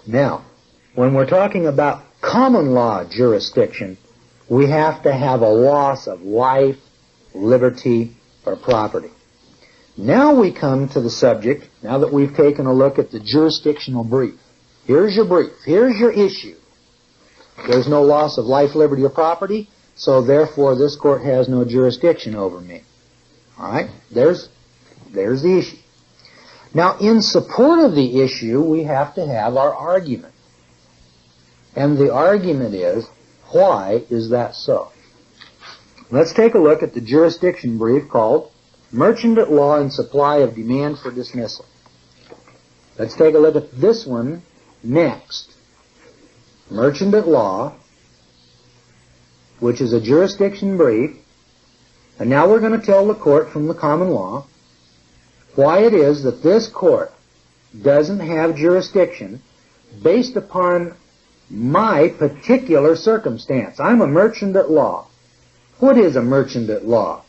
Now, when we're talking about common law jurisdiction, we have to have a loss of life, liberty, or property. Now we come to the subject, now that we've taken a look at the jurisdictional brief. Here's your brief. Here's your issue. There's no loss of life, liberty, or property, so therefore this court has no jurisdiction over me. All right? There's the issue. Now, in support of the issue, we have to have our argument. And the argument is, why is that so? Let's take a look at the jurisdiction brief called Merchant at Law and Supply of Demand for Dismissal. Let's take a look at this one next. Merchant at Law, which is a jurisdiction brief, and now we're going to tell the court from the common law why it is that this court doesn't have jurisdiction based upon my particular circumstance. I'm a merchant at law. What is a merchant at law?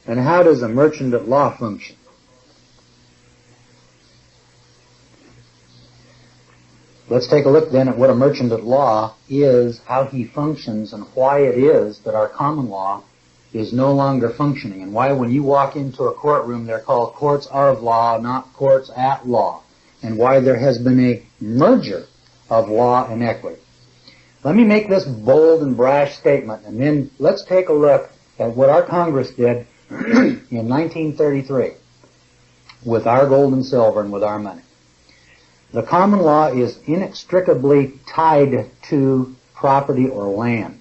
And how does a merchant at law function? Let's take a look then at what a merchant at law is, how he functions, and why it is that our common law is no longer functioning, and why when you walk into a courtroom they're called courts of law, not courts at law, and why there has been a merger of law and equity. Let me make this bold and brash statement, and then let's take a look at what our Congress did in 1933 with our gold and silver and with our money. The common law is inextricably tied to property or land.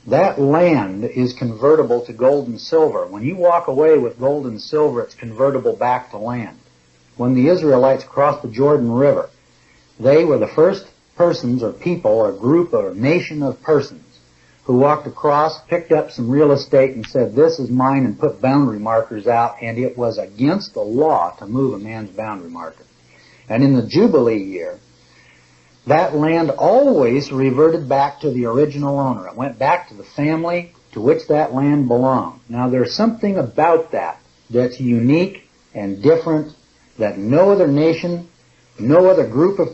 That land is convertible to gold and silver. When you walk away with gold and silver, it's convertible back to land. When the Israelites crossed the Jordan River, they were the first persons or people or group or nation of persons who walked across, picked up some real estate and said, this is mine, and put boundary markers out, and it was against the law to move a man's boundary marker. And in the Jubilee year, that land always reverted back to the original owner. It went back to the family to which that land belonged. Now, there's something about that that's unique and different that no other nation, no other group of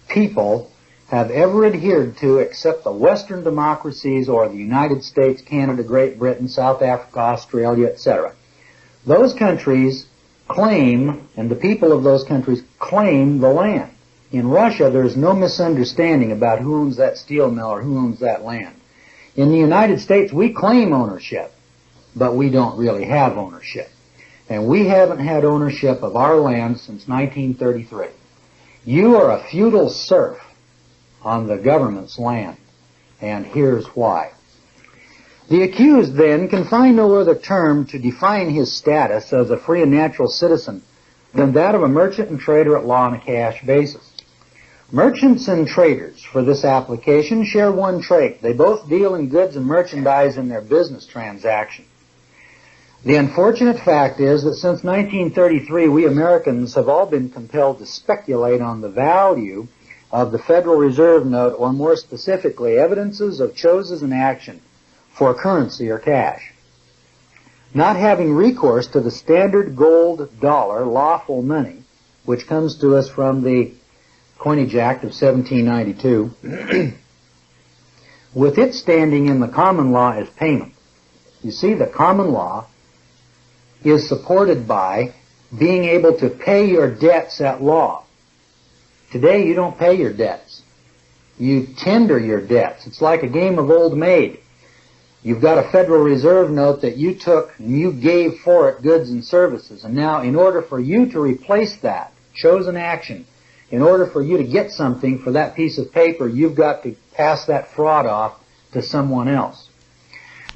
people have ever adhered to except the Western democracies or the United States, Canada, Great Britain, South Africa, Australia, etc. Those countries claim, and the people of those countries claim the land. In Russia, there's no misunderstanding about who owns that steel mill or who owns that land. In the United States, we claim ownership, but we don't really have ownership. And we haven't had ownership of our land since 1933. You are a feudal serf on the government's land, and here's why. The accused, then, can find no other term to define his status as a free and natural citizen than that of a merchant and trader at law on a cash basis. Merchants and traders, for this application, share one trait. They both deal in goods and merchandise in their business transaction. The unfortunate fact is that since 1933, we Americans have all been compelled to speculate on the value of the Federal Reserve note, or more specifically, evidences of choses in action for currency or cash. Not having recourse to the standard gold dollar, lawful money, which comes to us from the Coinage Act of 1792, with it standing in the common law as payment. You see, the common law is supported by being able to pay your debts at law. Today, you don't pay your debts. You tender your debts. It's like a game of old maid. You've got a Federal Reserve note that you took and you gave for it goods and services. And now, in order for you to replace that, chosen action, in order for you to get something for that piece of paper, you've got to pass that fraud off to someone else.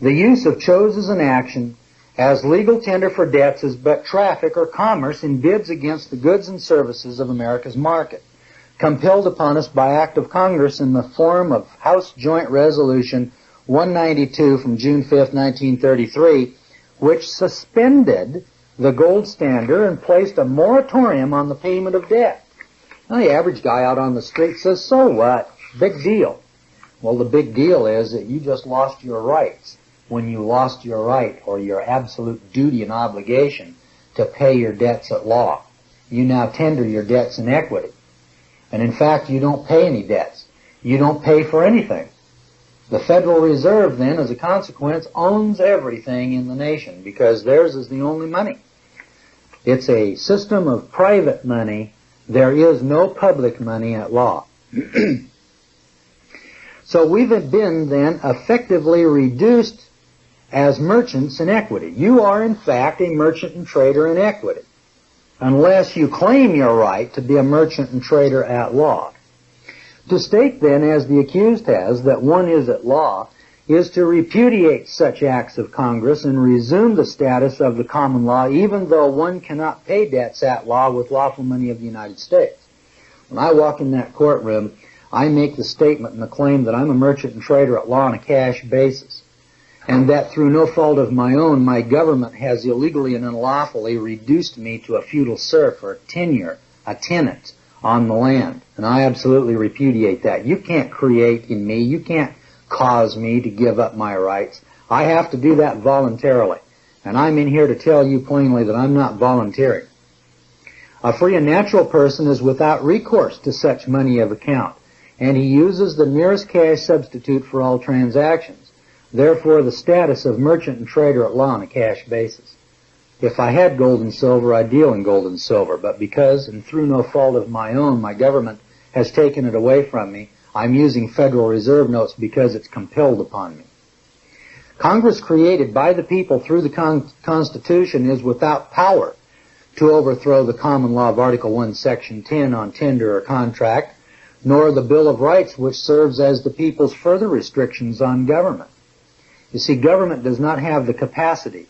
The use of choses in action as legal tender for debts is but traffic or commerce in bids against the goods and services of America's market, compelled upon us by act of Congress in the form of House Joint Resolution 192 from June 5, 1933, which suspended the gold standard and placed a moratorium on the payment of debt. Now, the average guy out on the street says, so what? Big deal. Well, the big deal is that you just lost your rights when you lost your right or your absolute duty and obligation to pay your debts at law. You now tender your debts in equity. And in fact, you don't pay any debts. You don't pay for anything. The Federal Reserve then, as a consequence, owns everything in the nation because theirs is the only money. It's a system of private money. There is no public money at law. So we've been then effectively reduced as merchants in equity. You are in fact a merchant and trader in equity, unless you claim your right to be a merchant and trader at law. To state then, as the accused has, that one is at law, is to repudiate such acts of Congress and resume the status of the common law, even though one cannot pay debts at law with lawful money of the United States. When I walk in that courtroom, I make the statement and the claim that I'm a merchant and trader at law on a cash basis, and that through no fault of my own, my government has illegally and unlawfully reduced me to a feudal serf or tenure, a tenant on the land. And I absolutely repudiate that. You can't create in me, you can't cause me to give up my rights. I have to do that voluntarily. And I'm in here to tell you plainly that I'm not volunteering. A free and natural person is without recourse to such money of account, and he uses the merest cash substitute for all transactions. Therefore, the status of merchant and trader at law on a cash basis. If I had gold and silver, I'd deal in gold and silver, but because, and through no fault of my own, my government has taken it away from me, I'm using Federal Reserve notes because it's compelled upon me. Congress created by the people through the Constitution is without power to overthrow the common law of Article 1, Section 10 on tender or contract, nor the Bill of Rights, which serves as the people's further restrictions on government. You see, government does not have the capacity.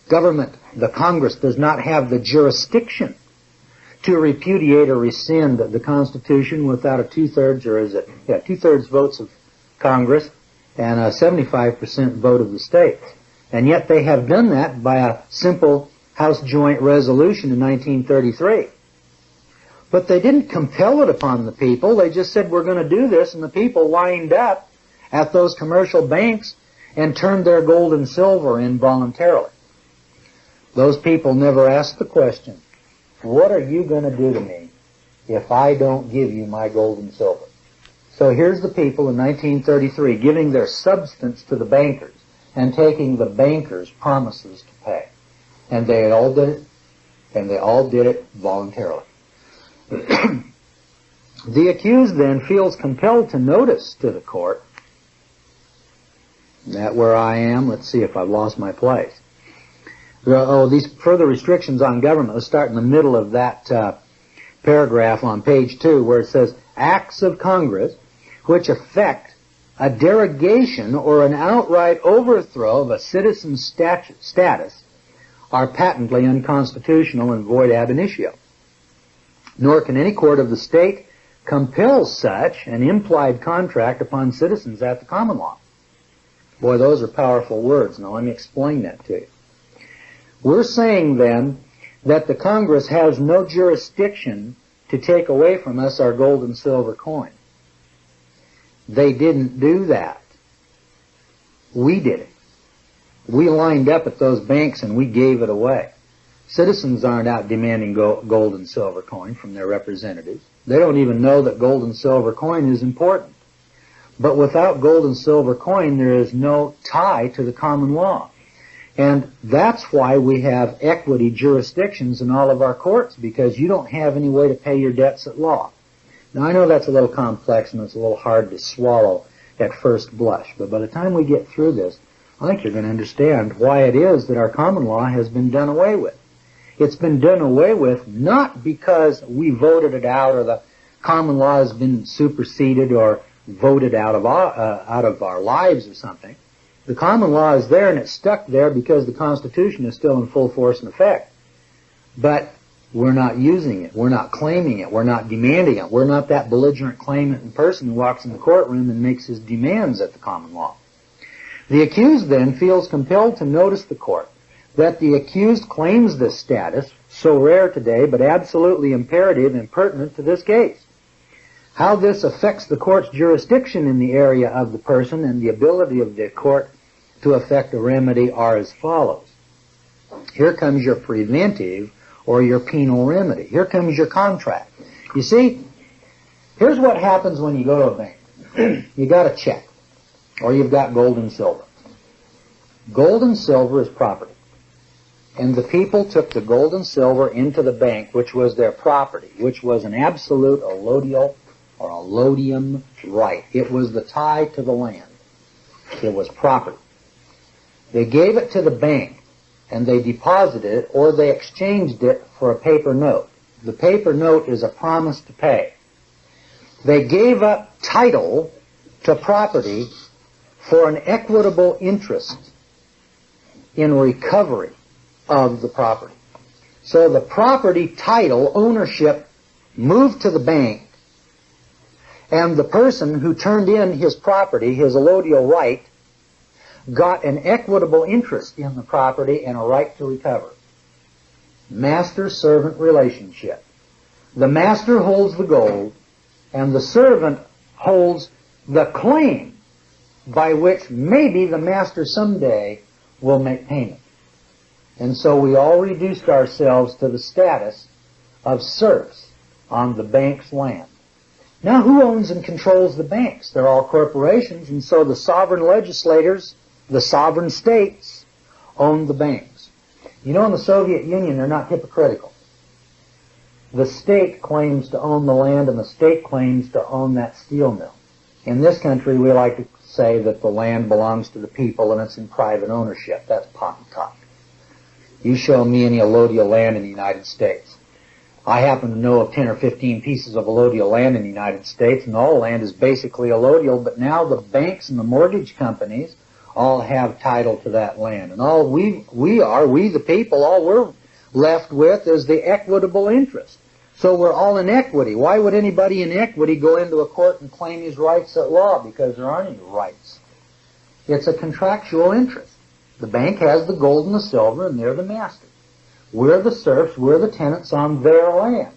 Government, the Congress, does not have the jurisdiction to repudiate or rescind the Constitution without a two-thirds votes of Congress and a 75% vote of the states. And yet they have done that by a simple House Joint Resolution in 1933. But they didn't compel it upon the people. They just said, we're going to do this, and the people lined up at those commercial banks and turned their gold and silver in voluntarily. Those people never asked the question, what are you going to do to me if I don't give you my gold and silver? So here's the people in 1933 giving their substance to the bankers and taking the bankers' promises to pay. And they all did it, and they all did it voluntarily. The accused then feels compelled to notice to the court that where I am, let's see if I've lost my place. These further restrictions on government. Let's start in the middle of that paragraph on page 2 where it says, acts of Congress which affect a derogation or an outright overthrow of a citizen's status are patently unconstitutional and void ab initio. Nor can any court of the state compel such an implied contract upon citizens at the common law. Boy, those are powerful words. Now let me explain that to you. We're saying then that the Congress has no jurisdiction to take away from us our gold and silver coin. They didn't do that. We did it. We lined up at those banks and we gave it away. Citizens aren't out demanding gold and silver coin from their representatives. They don't even know that gold and silver coin is important. But without gold and silver coin, there is no tie to the common law. And that's why we have equity jurisdictions in all of our courts, because you don't have any way to pay your debts at law. Now, I know that's a little complex and it's a little hard to swallow at first blush, but by the time we get through this, I think you're going to understand why it is that our common law has been done away with. It's been done away with not because we voted it out or the common law has been superseded or voted out of our lives or something. The common law is there and it's stuck there because the Constitution is still in full force and effect. But we're not using it. We're not claiming it. We're not demanding it. We're not that belligerent claimant in person who walks in the courtroom and makes his demands at the common law. The accused then feels compelled to notice the court that the accused claims this status, so rare today but absolutely imperative and pertinent to this case. How this affects the court's jurisdiction in the area of the person and the ability of the court to effect a remedy are as follows. Here comes your preventive or your penal remedy. Here comes your contract. You see, Here's what happens when you go to a bank. You got a check, or you've got gold and silver. Gold and silver is property. And the people took the gold and silver into the bank, which was their property, which was an absolute allodial or allodium right. It was the tie to the land. It was property. They gave it to the bank, and they deposited it, or they exchanged it for a paper note. The paper note is a promise to pay. They gave up title to property for an equitable interest in recovery of the property. So the property title, ownership, moved to the bank, and the person who turned in his property, his allodial right, got an equitable interest in the property and a right to recover. Master-servant relationship. The master holds the gold, and the servant holds the claim by which maybe the master someday will make payment. And so we all reduced ourselves to the status of serfs on the bank's land. Now, who owns and controls the banks? They're all corporations, and so the sovereign legislators, the sovereign states, own the banks. You know, in the Soviet Union, they're not hypocritical. The state claims to own the land, and the state claims to own that steel mill. In this country, we like to say that the land belongs to the people and it's in private ownership. That's poppycock. You show me any allodial land in the United States. I happen to know of 10 or 15 pieces of allodial land in the United States, and all land is basically allodial, but now the banks and the mortgage companies all have title to that land. And all we the people, all we're left with is the equitable interest. So we're all in equity. Why would anybody in equity go into a court and claim his rights at law? Because there aren't any rights. It's a contractual interest. The bank has the gold and the silver, and they're the master. We're the serfs, we're the tenants on their land.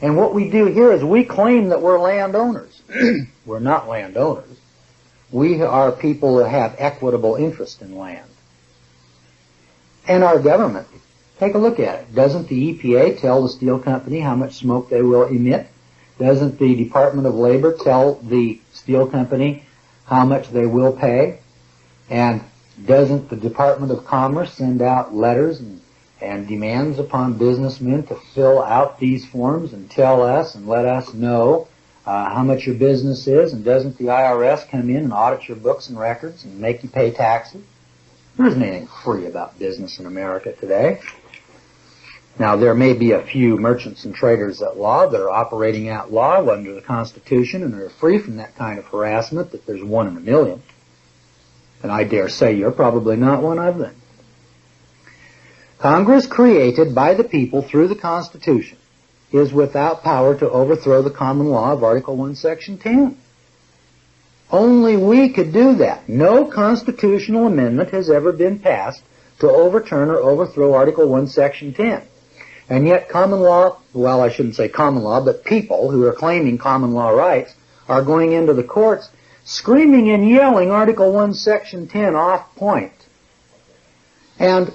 And what we do here is we claim that we're landowners. We're not landowners. We are people that have equitable interest in land. And our government, take a look at it. Doesn't the EPA tell the steel company how much smoke they will emit? Doesn't the Department of Labor tell the steel company how much they will pay? And doesn't the Department of Commerce send out letters and demands upon businessmen to fill out these forms and tell us and let us know how much your business is? And doesn't the IRS come in and audit your books and records and make you pay taxes? There isn't anything free about business in America today. Now, there may be a few merchants and traders at law that are operating at law under the Constitution and are free from that kind of harassment, that there's one in a million. And I dare say you're probably not one of them. Congress created by the people through the Constitution is without power to overthrow the common law of Article 1, Section 10. Only we could do that. No constitutional amendment has ever been passed to overturn or overthrow Article 1, Section 10. And yet common law, well, I shouldn't say common law, but people who are claiming common law rights are going into the courts screaming and yelling Article 1, Section 10 off point. And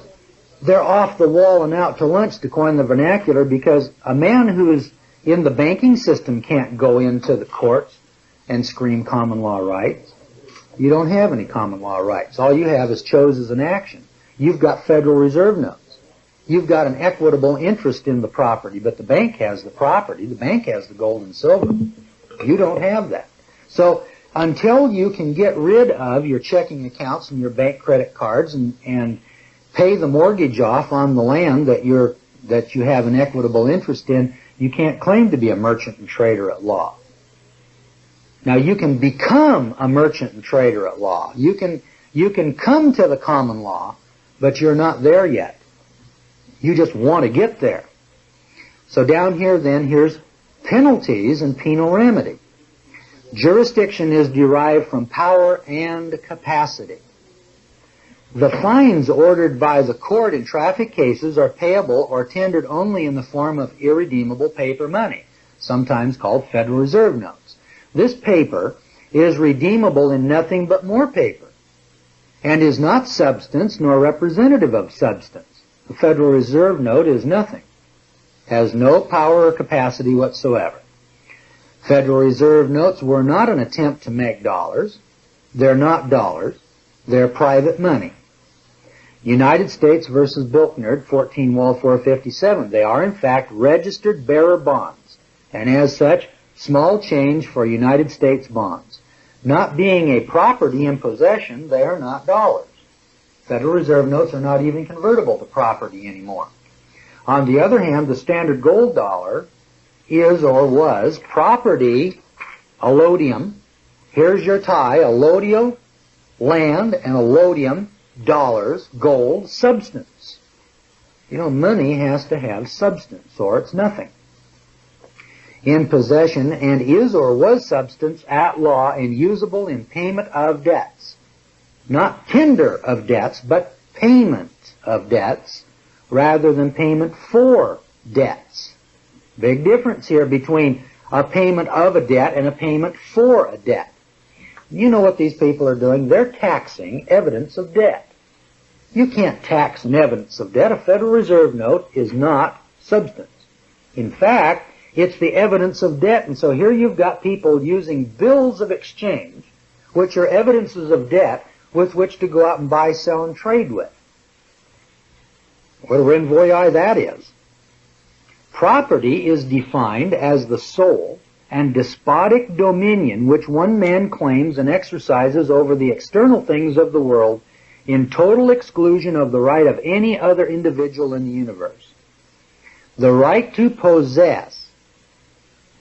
they're off the wall and out to lunch, to coin the vernacular, because a man who is in the banking system can't go into the courts and scream common law rights. You don't have any common law rights. All you have is choses in action. You've got Federal Reserve notes. You've got an equitable interest in the property, but the bank has the property. The bank has the gold and silver. You don't have that. So until you can get rid of your checking accounts and your bank credit cards and pay the mortgage off on the land that you have an equitable interest in, you can't claim to be a merchant and trader at law. Now, you can become a merchant and trader at law. You can come to the common law, but you're not there yet. You just want to get there. So down here then, here's penalties and penal remedy. Jurisdiction is derived from power and capacity. The fines ordered by the court in traffic cases are payable or tendered only in the form of irredeemable paper money, sometimes called Federal Reserve notes. This paper is redeemable in nothing but more paper, and is not substance nor representative of substance. The Federal Reserve note is nothing, has no power or capacity whatsoever. Federal Reserve notes were not an attempt to make dollars. They're not dollars. They're private money. United States versus Bilknard, 14 Wall 457. They are, in fact, registered bearer bonds, and as such, small change for United States bonds. Not being a property in possession, they are not dollars. Federal Reserve notes are not even convertible to property anymore. On the other hand, the standard gold dollar is or was property, allodium. Here's your tie, allodial, land, and allodium, dollars, gold, substance. You know, money has to have substance, or it's nothing. In possession, and is or was substance at law and usable in payment of debts. Not tender of debts, but payment of debts, rather than payment for debts. Big difference here between a payment of a debt and a payment for a debt. You know what these people are doing? They're taxing evidence of debt. You can't tax an evidence of debt. A Federal Reserve note is not substance. In fact, it's the evidence of debt. And so here you've got people using bills of exchange, which are evidences of debt with which to go out and buy, sell, and trade with. What a renvoyé that is. Property is defined as the sole and despotic dominion which one man claims and exercises over the external things of the world in total exclusion of the right of any other individual in the universe. The right to possess,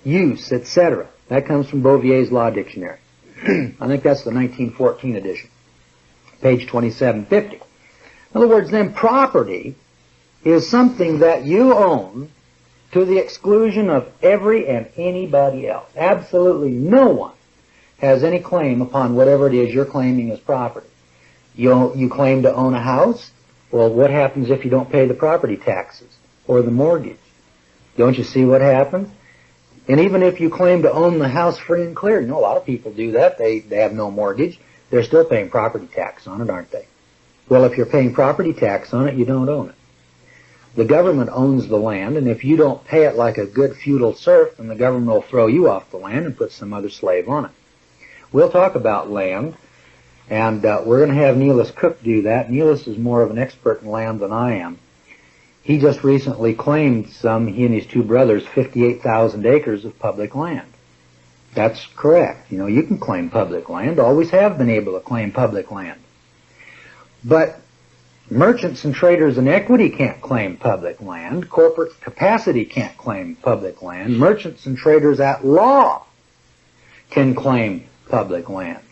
use, etc. That comes from Bouvier's Law Dictionary. I think that's the 1914 edition, page 2750. In other words, then, property is something that you own to the exclusion of every and anybody else. Absolutely no one has any claim upon whatever it is you're claiming as property. You claim to own a house? Well, what happens if you don't pay the property taxes or the mortgage? Don't you see what happens? And even if you claim to own the house free and clear, you know, a lot of people do that. They have no mortgage. They're still paying property tax on it, aren't they? Well, if you're paying property tax on it, you don't own it. The government owns the land, and if you don't pay it like a good feudal serf, then the government will throw you off the land and put some other slave on it. We'll talk about land, and we're going to have Neelis Cook do that. Neelis is more of an expert in land than I am. He just recently claimed he and his two brothers, 58,000 acres of public land. That's correct. You know, you can claim public land, always have been able to claim public land. But merchants and traders in equity can't claim public land. Corporate capacity can't claim public land. Merchants and traders at law can claim public land.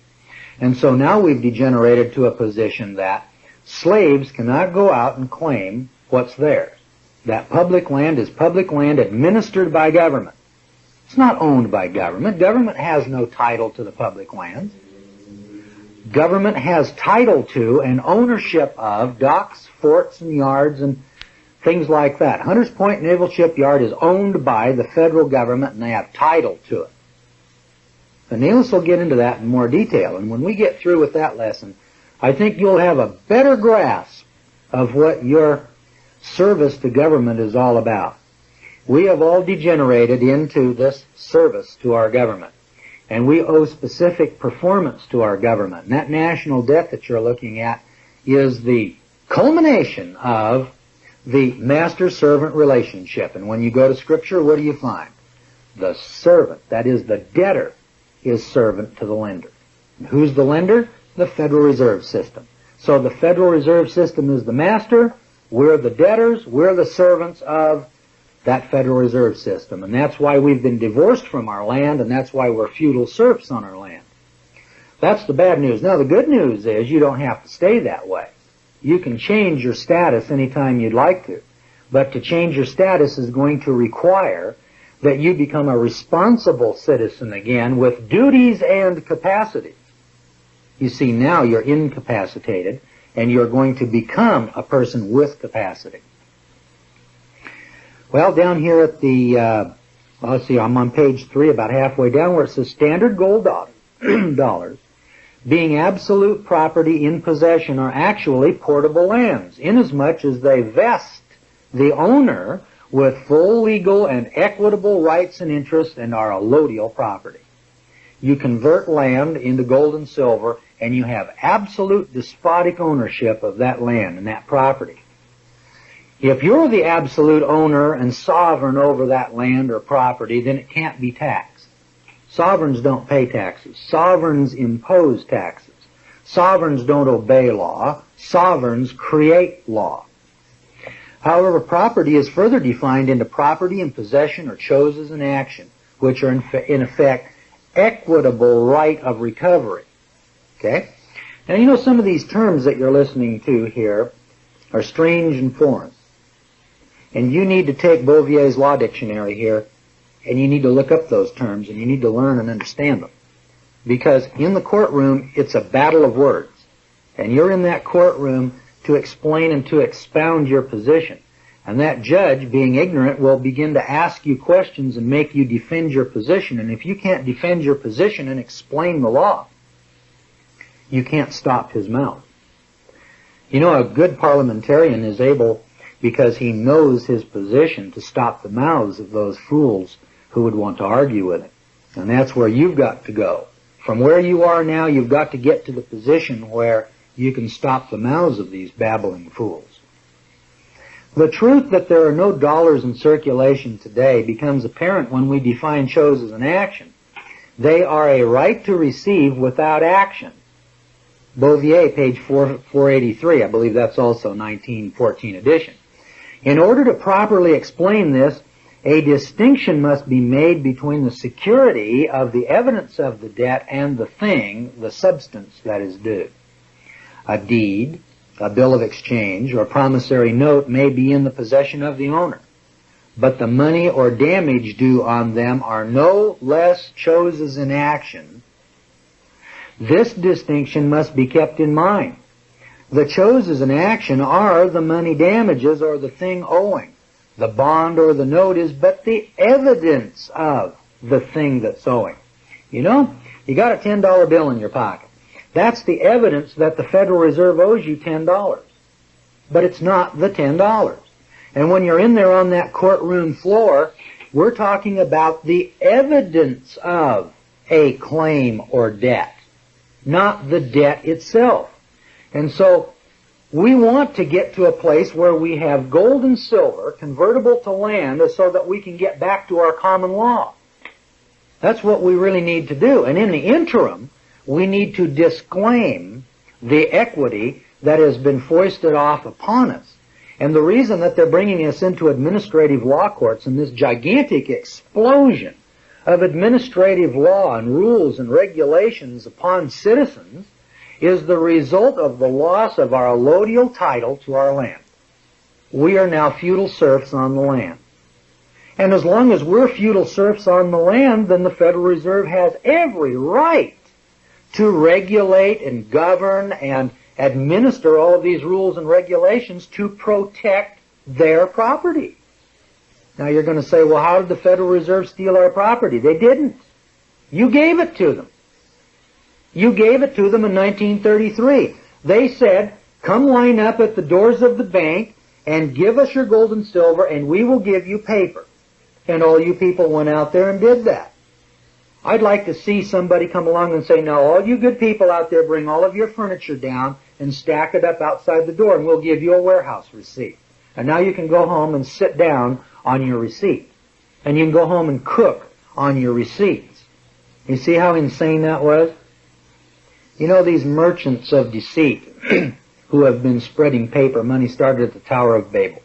And so now we've degenerated to a position that slaves cannot go out and claim what's theirs. That public land is public land administered by government. It's not owned by government. Government has no title to the public lands. Government has title to and ownership of docks, forts, and yards, and things like that. Hunters Point Naval Shipyard is owned by the federal government, and they have title to it. And Neelis will get into that in more detail, and when we get through with that lesson, I think you'll have a better grasp of what your service to government is all about. We have all degenerated into this service to our government. And we owe specific performance to our government. And that national debt that you're looking at is the culmination of the master-servant relationship. And when you go to Scripture, what do you find? The servant, that is the debtor, is servant to the lender. And who's the lender? The Federal Reserve System. So the Federal Reserve System is the master, we're the debtors, we're the servants of that Federal Reserve System. And that's why we've been divorced from our land, and that's why we're feudal serfs on our land. That's the bad news. Now, the good news is you don't have to stay that way. You can change your status anytime you'd like to. But to change your status is going to require that you become a responsible citizen again with duties and capacities. You see, now you're incapacitated, and you're going to become a person with capacity. Well, down here at the, let's see, I'm on page 3, about halfway down, where it says standard gold dollars, being absolute property in possession, are actually portable lands, inasmuch as they vest the owner with full legal and equitable rights and interests and are allodial property. You convert land into gold and silver, and you have absolute despotic ownership of that land and that property. If you're the absolute owner and sovereign over that land or property, then it can't be taxed. Sovereigns don't pay taxes. Sovereigns impose taxes. Sovereigns don't obey law. Sovereigns create law. However, property is further defined into property in possession or choses in action, which are in effect equitable right of recovery. Okay? Now, you know, some of these terms that you're listening to here are strange and foreign. And you need to take Bouvier's Law Dictionary here, and you need to look up those terms, and you need to learn and understand them. Because in the courtroom, it's a battle of words. And you're in that courtroom to explain and to expound your position. And that judge, being ignorant, will begin to ask you questions and make you defend your position. And if you can't defend your position and explain the law, you can't stop his mouth. You know, a good parliamentarian is able, because he knows his position, to stop the mouths of those fools who would want to argue with him. And that's where you've got to go. From where you are now, you've got to get to the position where you can stop the mouths of these babbling fools. The truth that there are no dollars in circulation today becomes apparent when we define choses in action. They are a right to receive without action. Bouvier, page 483, I believe that's also 1914 edition. In order to properly explain this, a distinction must be made between the security of the evidence of the debt and the thing, the substance that is due. A deed, a bill of exchange, or promissory note may be in the possession of the owner, but the money or damage due on them are no less choses in action. This distinction must be kept in mind. The choses in action are the money damages or the thing owing. The bond or the note is but the evidence of the thing that's owing. You know, you got a $10 bill in your pocket. That's the evidence that the Federal Reserve owes you $10. But it's not the $10. And when you're in there on that courtroom floor, we're talking about the evidence of a claim or debt, not the debt itself. And so we want to get to a place where we have gold and silver convertible to land so that we can get back to our common law. That's what we really need to do. And in the interim, we need to disclaim the equity that has been foisted off upon us. And the reason that they're bringing us into administrative law courts and this gigantic explosion of administrative law and rules and regulations upon citizens is the result of the loss of our allodial title to our land. We are now feudal serfs on the land. And as long as we're feudal serfs on the land, then the Federal Reserve has every right to regulate and govern and administer all of these rules and regulations to protect their property. Now you're going to say, well, how did the Federal Reserve steal our property? They didn't. You gave it to them. You gave it to them in 1933. They said, come line up at the doors of the bank and give us your gold and silver and we will give you paper. And all you people went out there and did that. I'd like to see somebody come along and say, no, all you good people out there, bring all of your furniture down and stack it up outside the door and we'll give you a warehouse receipt. And now you can go home and sit down on your receipt. And you can go home and cook on your receipts. You see how insane that was? You know, these merchants of deceit who have been spreading paper money started at the Tower of Babel.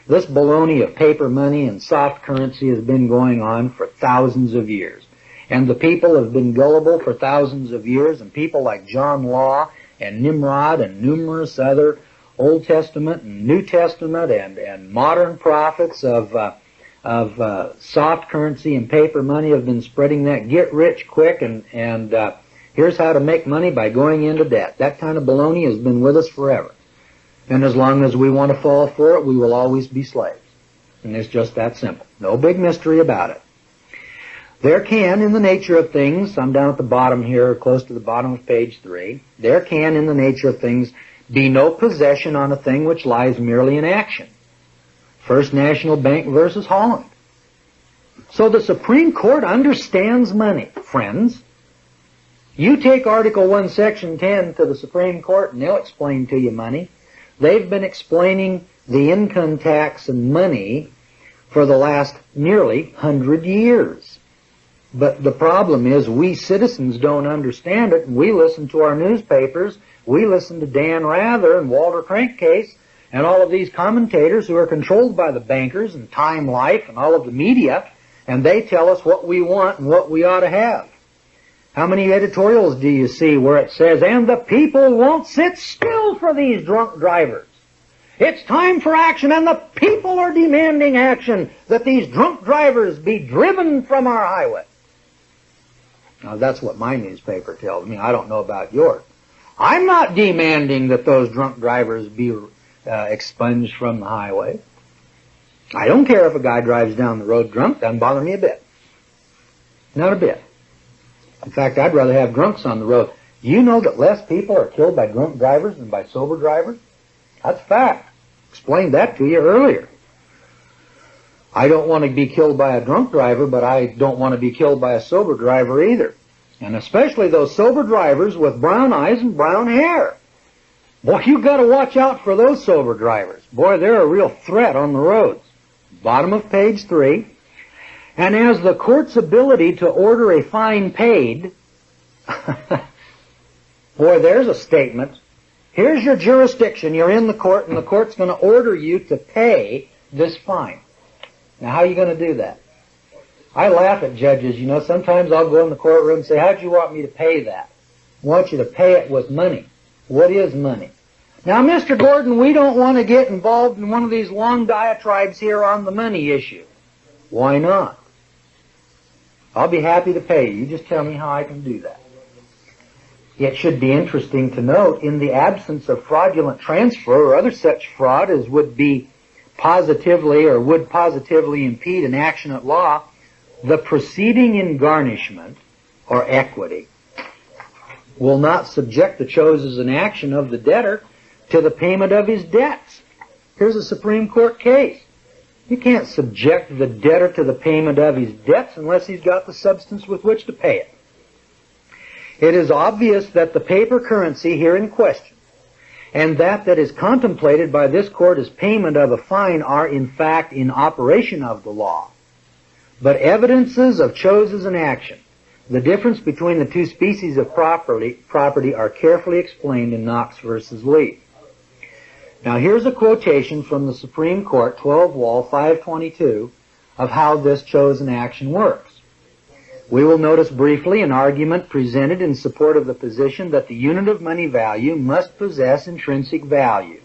This baloney of paper money and soft currency has been going on for thousands of years. And the people have been gullible for thousands of years, and people like John Law and Nimrod and numerous other Old Testament and New Testament and modern prophets of soft currency and paper money have been spreading that get rich quick and here's how to make money by going into debt. That kind of baloney has been with us forever. And as long as we want to fall for it, we will always be slaves. And it's just that simple. No big mystery about it. There can, in the nature of things, I'm down at the bottom here, close to the bottom of page 3, there can, in the nature of things, be no possession on a thing which lies merely in action. First National Bank versus Holland. So the Supreme Court understands money, friends. You take Article 1, Section 10 to the Supreme Court and they'll explain to you money. They've been explaining the income tax and money for the last nearly 100 years. But the problem is we citizens don't understand it, and we listen to our newspapers, we listen to Dan Rather and Walter Crankcase and all of these commentators who are controlled by the bankers and Time Life and all of the media, and they tell us what we want and what we ought to have. How many editorials do you see where it says, and the people won't sit still for these drunk drivers? It's time for action, and the people are demanding action, that these drunk drivers be driven from our highway. Now, that's what my newspaper tells me. I don't know about yours. I'm not demanding that those drunk drivers be expunged from the highway. I don't care if a guy drives down the road drunk. Doesn't bother me a bit. Not a bit. In fact, I'd rather have drunks on the road. You know that less people are killed by drunk drivers than by sober drivers? That's fact. Explained that to you earlier. I don't want to be killed by a drunk driver, but I don't want to be killed by a sober driver either. And especially those sober drivers with brown eyes and brown hair. Boy, you got to watch out for those sober drivers. Boy, they're a real threat on the roads. Bottom of page 3. And as the court's ability to order a fine paid, boy, there's a statement. Here's your jurisdiction. You're in the court, and the court's going to order you to pay this fine. Now, how are you going to do that? I laugh at judges. You know, sometimes I'll go in the courtroom and say, how'd you want me to pay that? I want you to pay it with money. What is money? Now, Mr. Gordon, we don't want to get involved in one of these long diatribes here on the money issue. Why not? I'll be happy to pay you. You just tell me how I can do that. It should be interesting to note, in the absence of fraudulent transfer or other such fraud as would be positively or would positively impede an action at law, the proceeding in garnishment or equity will not subject the choses in action of the debtor to the payment of his debts. Here's a Supreme Court case. You can't subject the debtor to the payment of his debts unless he's got the substance with which to pay it. It is obvious that the paper currency here in question and that is contemplated by this court as payment of a fine are in fact in operation of the law. But evidences of choses in action, the difference between the two species of property are carefully explained in Knox versus Lee. Now here's a quotation from the Supreme Court, 12 Wall 522, of how this chose in action works. We will notice briefly an argument presented in support of the position that the unit of money value must possess intrinsic value.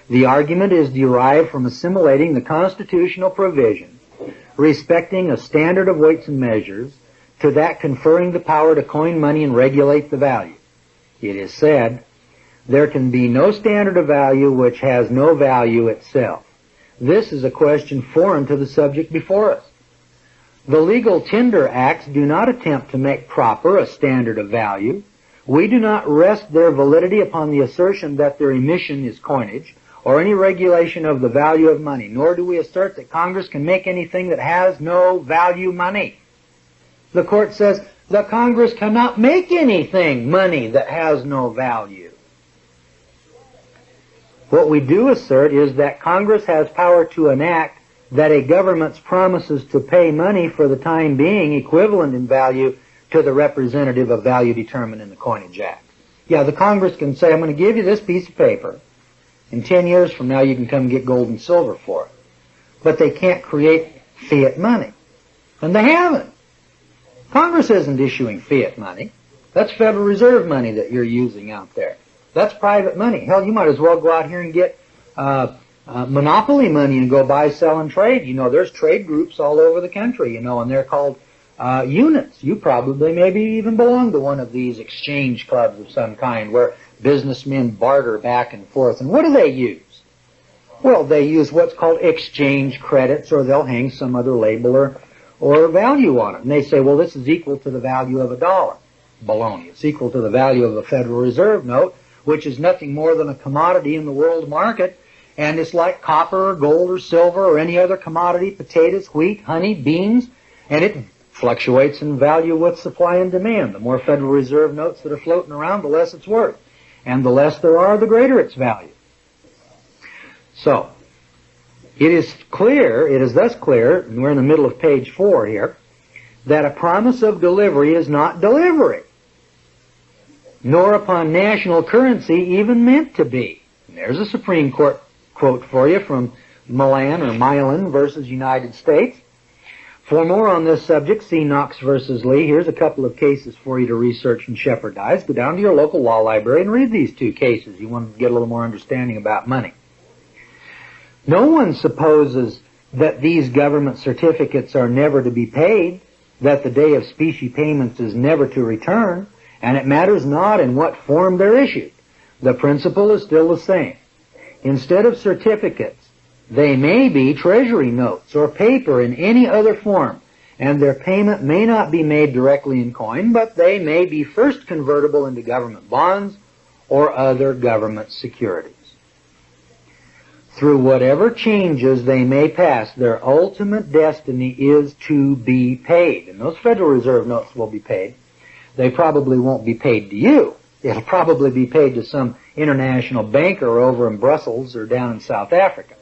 The argument is derived from assimilating the constitutional provision respecting a standard of weights and measures to that conferring the power to coin money and regulate the value. It is said, there can be no standard of value which has no value itself. This is a question foreign to the subject before us. The legal tender acts do not attempt to make proper a standard of value. We do not rest their validity upon the assertion that their emission is coinage or any regulation of the value of money, nor do we assert that Congress can make anything that has no value money. The court says the Congress cannot make anything money that has no value. What we do assert is that Congress has power to enact that a government's promises to pay money for the time being equivalent in value to the representative of value determined in the Coinage Act. Yeah, the Congress can say, I'm going to give you this piece of paper. In 10 years from now, you can come get gold and silver for it. But they can't create fiat money. And they haven't. Congress isn't issuing fiat money. That's Federal Reserve money that you're using out there. That's private money. Hell, you might as well go out here and get monopoly money and go buy, sell, and trade. You know, there's trade groups all over the country, you know, and they're called units. You probably maybe even belong to one of these exchange clubs of some kind where businessmen barter back and forth. And what do they use? Well, they use what's called exchange credits, or they'll hang some other label or value on it. And they say, well, this is equal to the value of $1. Baloney. It's equal to the value of a Federal Reserve note, which is nothing more than a commodity in the world market, And it's like copper or gold or silver or any other commodity, potatoes, wheat, honey, beans, and it fluctuates in value with supply and demand. The more Federal Reserve notes that are floating around, the less it's worth. And the less there are, the greater its value. So, it is thus clear, and we're in the middle of page 4 here, that a promise of delivery is not delivery, nor upon national currency even meant to be. And there's a Supreme Court quote for you from Milan versus United States. For more on this subject, see Knox versus Lee. Here's a couple of cases for you to research and shepherdize. Go down to your local law library and read these 2 cases. You want to get a little more understanding about money. No one supposes that these government certificates are never to be paid, that the day of specie payments is never to return, and it matters not in what form they're issued. The principle is still the same. Instead of certificates, they may be treasury notes or paper in any other form, and their payment may not be made directly in coin, but they may be first convertible into government bonds or other government securities. Through whatever changes they may pass, their ultimate destiny is to be paid. And those Federal Reserve notes will be paid. They probably won't be paid to you. It'll probably be paid to some international banker over in Brussels or down in South Africa.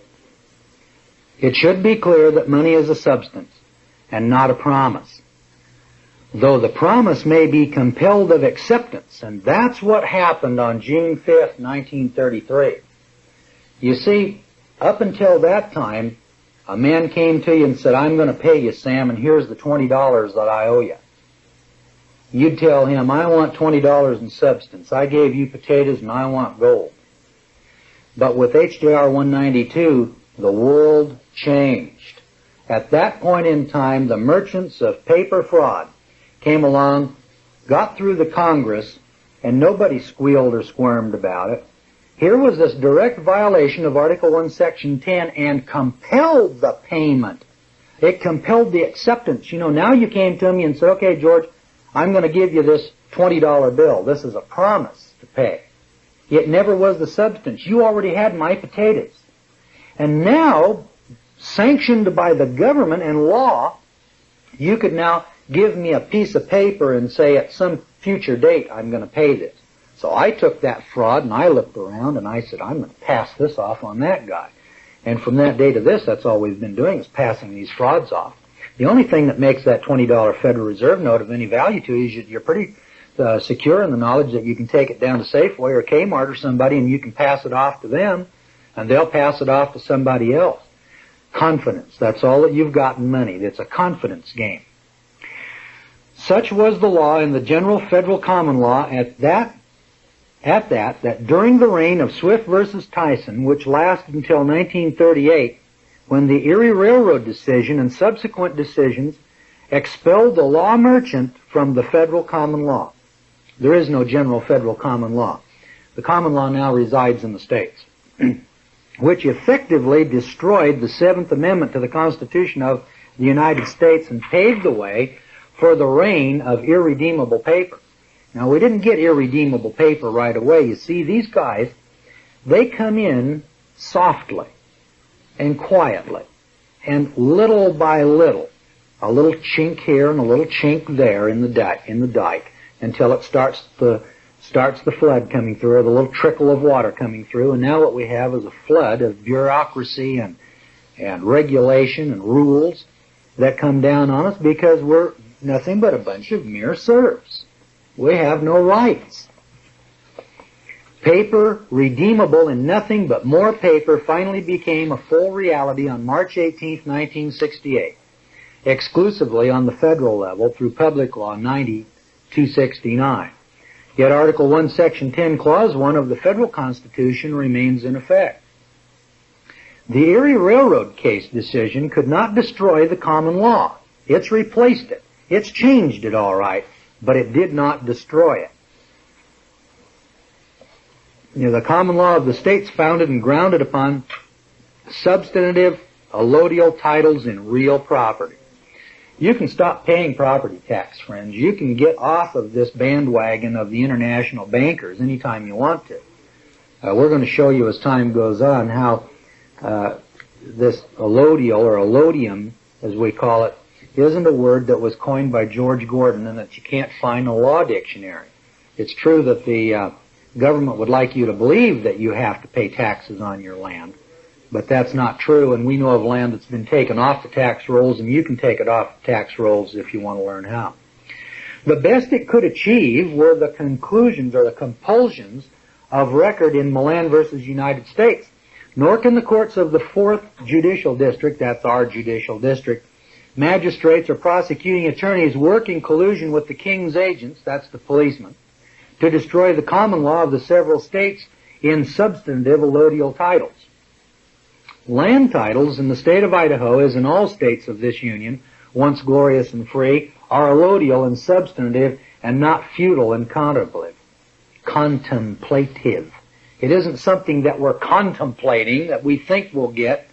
It should be clear that money is a substance and not a promise, though the promise may be compelled of acceptance, and that's what happened on June 5th, 1933. You see, up until that time, a man came to you and said, I'm going to pay you, Sam, and here's the $20 that I owe you. You'd tell him, I want $20 in substance. I gave you potatoes and I want gold. But with HJR 192, the world changed. At that point in time, the merchants of paper fraud came along, got through the Congress, and nobody squealed or squirmed about it. Here was this direct violation of Article 1, Section 10, and compelled the payment. It compelled the acceptance. You know, now you came to me and said, okay, George, I'm going to give you this $20 bill. This is a promise to pay. It never was the substance. You already had my potatoes. And now, sanctioned by the government and law, you could now give me a piece of paper and say at some future date I'm going to pay this. So I took that fraud and I looked around and I said, I'm going to pass this off on that guy. And from that day to this, that's all we've been doing is passing these frauds off. The only thing that makes that $20 Federal Reserve note of any value to you is you're pretty secure in the knowledge that you can take it down to Safeway or Kmart or somebody and you can pass it off to them and they'll pass it off to somebody else. Confidence. That's all that you've got in money. It's a confidence game. Such was the law in the general federal common law that during the reign of Swift versus Tyson, which lasted until 1938, when the Erie Railroad decision and subsequent decisions expelled the law merchant from the federal common law. There is no general federal common law. The common law now resides in the states, which effectively destroyed the 7th Amendment to the Constitution of the United States and paved the way for the reign of irredeemable paper. Now, we didn't get irredeemable paper right away. You see, these guys, they come in softly and quietly, and little by little, a little chink here and a little chink there in the dike, until it starts the flood coming through, or the little trickle of water coming through. And now what we have is a flood of bureaucracy and regulation and rules that come down on us because we're nothing but a bunch of mere serfs. We have no rights. Paper, redeemable in nothing but more paper, finally became a full reality on March 18, 1968, exclusively on the federal level through Public Law 90-269. Yet Article 1, Section 10, Clause 1 of the Federal Constitution remains in effect. The Erie Railroad case decision could not destroy the common law. It's replaced it. It's changed it all right, but it did not destroy it. You know, the common law of the states founded and grounded upon substantive allodial titles in real property. You can stop paying property tax, friends. You can get off of this bandwagon of the international bankers anytime you want to. We're going to show you as time goes on how this allodial, or allodium, as we call it, isn't a word that was coined by George Gordon and that you can't find in a law dictionary. It's true that the government would like you to believe that you have to pay taxes on your land, but that's not true, and we know of land that's been taken off the tax rolls, and you can take it off the tax rolls if you want to learn how. The best it could achieve were the conclusions or the compulsions of record in Milan versus United States. Nor can the courts of the 4th Judicial District, that's our judicial district, magistrates or prosecuting attorneys work in collusion with the king's agents, that's the policemen, to destroy the common law of the several states in substantive allodial titles. Land titles in the state of Idaho, as in all states of this union, once glorious and free, are allodial and substantive and not feudal and contemplative. It isn't something that we're contemplating that we think we'll get.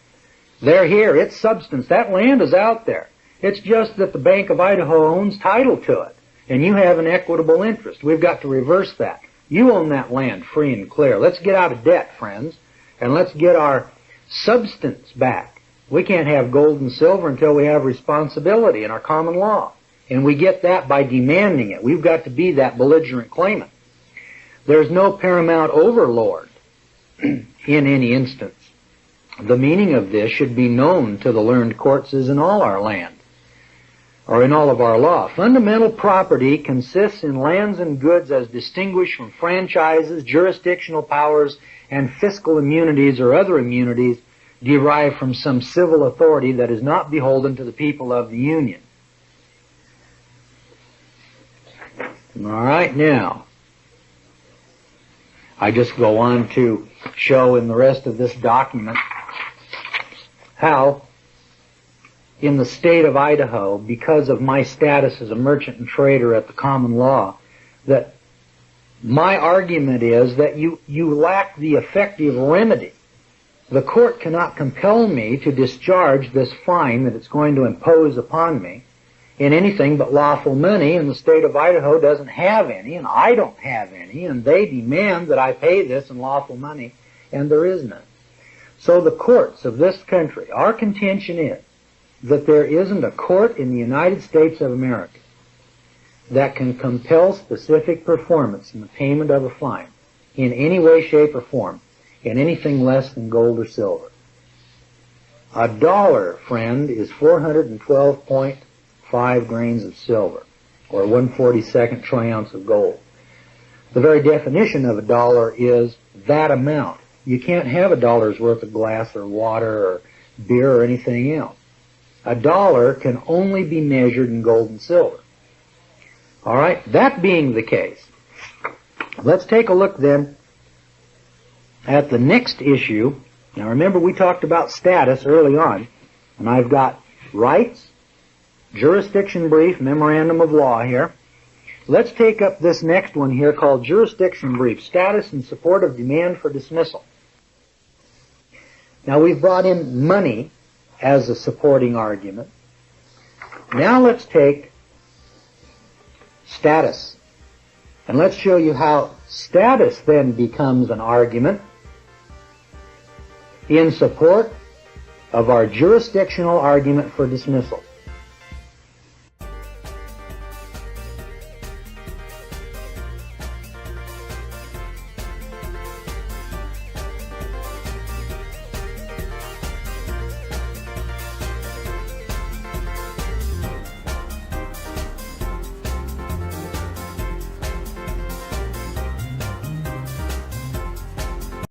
They're here. It's substance. That land is out there. It's just that the Bank of Idaho owns title to it, and you have an equitable interest. We've got to reverse that. You own that land free and clear. Let's get out of debt, friends, and let's get our substance back. We can't have gold and silver until we have responsibility in our common law, and we get that by demanding it. We've got to be that belligerent claimant. There's no paramount overlord in any instance. The meaning of this should be known to the learned courts as in all our land, or in all of our law. Fundamental property consists in lands and goods as distinguished from franchises, jurisdictional powers, and fiscal immunities or other immunities derived from some civil authority that is not beholden to the people of the Union. All right, now, I just go on to show in the rest of this document how in the state of Idaho, because of my status as a merchant and trader at the common law, that my argument is that you lack the effective remedy. The court cannot compel me to discharge this fine that it's going to impose upon me in anything but lawful money, and the state of Idaho doesn't have any, and I don't have any, and they demand that I pay this in lawful money, and there is none. So the courts of this country, our contention is that there isn't a court in the United States of America that can compel specific performance in the payment of a fine in any way, shape, or form in anything less than gold or silver. A dollar, friend, is 412.5 grains of silver, or 1/42 troy ounce of gold. The very definition of a dollar is that amount. You can't have a dollar's worth of glass or water or beer or anything else. A dollar can only be measured in gold and silver. All right, that being the case, let's take a look then at the next issue. Now remember, we talked about status early on, and I've got rights, jurisdiction brief, memorandum of law here. Let's take up this next one here called jurisdiction brief, status in support of demand for dismissal. Now we've brought in money as a supporting argument. Now let's take status, and let's show you how status then becomes an argument in support of our jurisdictional argument for dismissal.